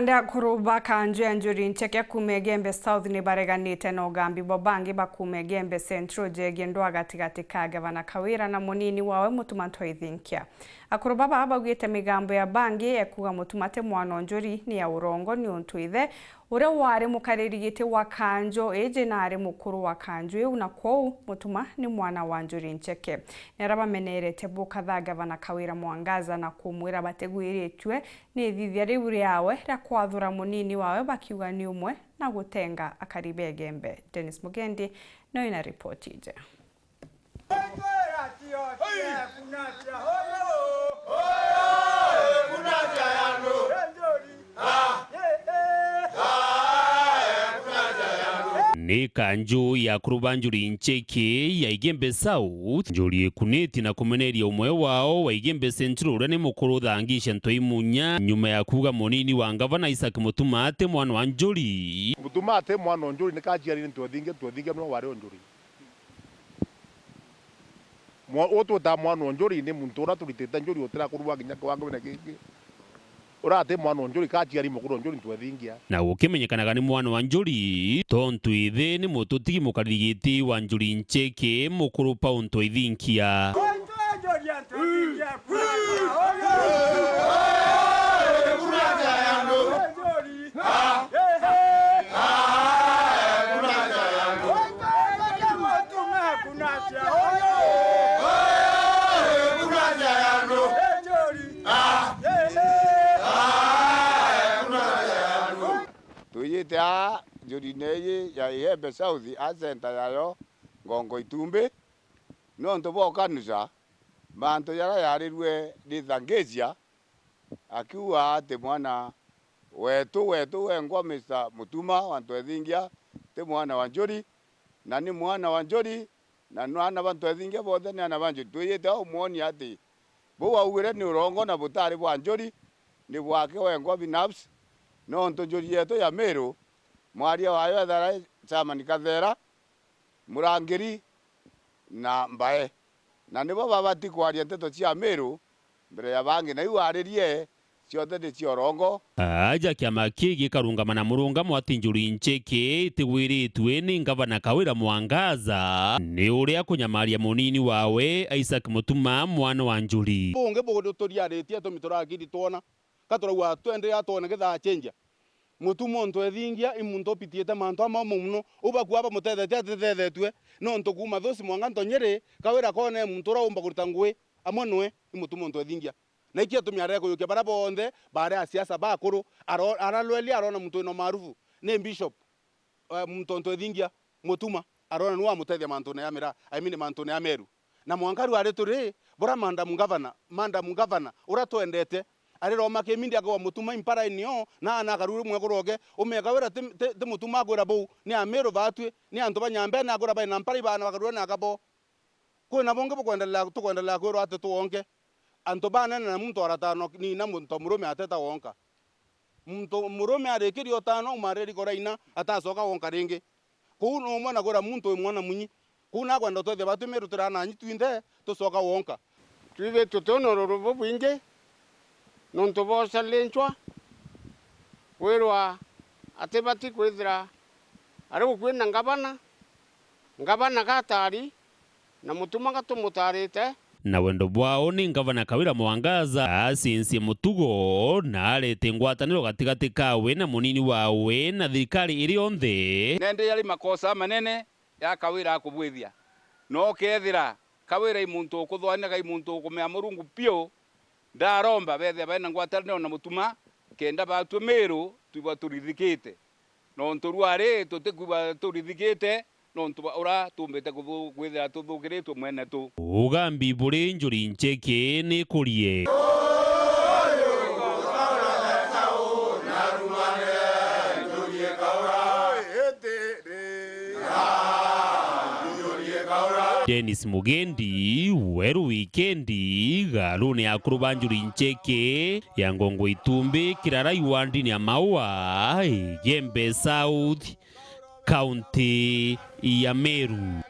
Kanda kuruba kanju ya njuri ncheke kume Gembe South ni bareganite na ugambi bobangi bakume Gembe Central jegendwa gatigati ka Gavana Kawira na munini wawe mutumanto ithinkia. Akuruba baba gwite migambo ya bangi ekuga mutumate mwana njuri ni ya urongo ni untuithe ure ware mukariri gite wa kanjo eje nare mukuru wa kanjo ye unakwou mutuma ni mwana wa njuri ncheke. Neraba menerete bukatha Gavana Kawira Mwangaza na kumwira bateguiritwe ni thithia riu riawe ra kwathura munini wawe bakiuga ni umwe na gutenga akaribe Gembe. Dennis Mugendi no ina ripoti ije. Ni kanju ya kuruba njuri ncheke ya Igembe South njuri kuneti na kumeneria umwe wao wa Igembe Central ura ni mukuru thangisha ntoi munya nyuma ya kuga munini wa Gavana Isaac Mutumate mwana wa njuri. Mutumate mwana wa njuri nikajiari ntwathinge no wari njuri. Oto ta mwana wa njuri ni muntu ura turitete njuri otira kuruba ginya kwangwe na gigi. Urate mwana wa njuri kajiari mukuru njuri ntwathingia. Na ukimenyekanaga ni mwana wa njuri tontu ithe ni mututigi mukarigiti wa njuri ncheke mukuru pa untu ithinkia. Tuyita njuri neye ya Igembe South asenta yayo ngongo itumbi no ntobo kanusa manto yara yarirwe dithangecia akiwa ate mwana wetu wengwa Mr. Mutuma wantu ethingia te mwana wa njuri na ni mwana wa njuri na nwana bantu ethingia bothe ni ana banju tuyita umwoni ati bo waugire ni urongo na butari bwa njuri ni bwake wengwa binafsi no njuri yetu ya Meru mwaria wayo ethara Chairman Kathera Murangiri na Mbae na nibo babati kwaria nteto cia Meru mbere ya bangi na iwaririe ciothe ndi ciorongo. Aja kiama kigi karungamana murungamo ati njuri ncheke itigwiritwe ni Gavana Kawira Mwangaza ni uria kunyamaria munini wawe Isaac Mutuma mwana wa njuri. Bunge bodo toriaretie tumituragiri tuona katuragwa twende ya tuone getha change mutumo nto ethingia imuntu pitiete manto amamo muno ubakuaba mutethetwe no nto kuma thosi mwanga nto nyeri Kawira kone muntu ra umba kuruta ngwe amonwe imutumo nto ethingia na ikia tumiare ko yoke bara bonde bare asiasa bakuru aralweli arona muntu no maarufu ne bishop muntu nto ethingia mutuma arona nuwa mutethia manto na yamira manto na yameru na mwangaru are turi bora manda mungavana ura twendete ariro makemindi agwa mutuma impara inio na anakaruru mwekoroge umekawira te mutuma agora bo ni amero batwe ni antu banyambe na agora bana mpari bana bakaruru na akabo kwena bonge tukwendela kwero ate tuonke antu bana na muntu aratano ni na muntu murume ateta wonka muntu murume arekiri otano umareri koraina atasoka wonka ringi kuno mwana gora muntu mwana munyi kuna kwenda tothe batu meru turana nyitwinde tusoka wonka twive tutonororo bobwinge nonto bosa lenchwa werwa atebati kwithira ari gukwina ngavana gatari na mutuma gatumutarite na wendo bwao ni Gavana Kawira Mwangaza asinsie mutugo na arete ngwataniro gatigati kawe na munini wawe na thirikari iri onthe nende yali makosa manene ya Kawira akubwithia no kethira Kawira imuntu kuthwanaga imuntu kumea murungu pio ndaromba bethe bana ngwataniro na mutuma kenda batwe Meru tuba turithikite no nturware tutikuba turithikite no ntuba ura tumbete kwithira tuthukiritwe mwene tu ugambi buri njuri ncheke ni kurie Dennis Mugendi weru wikendi galune ya kuruba njuri ncheke ya ngongo itumbi kirara iwandi ni amaua Igembe South County ya Meru.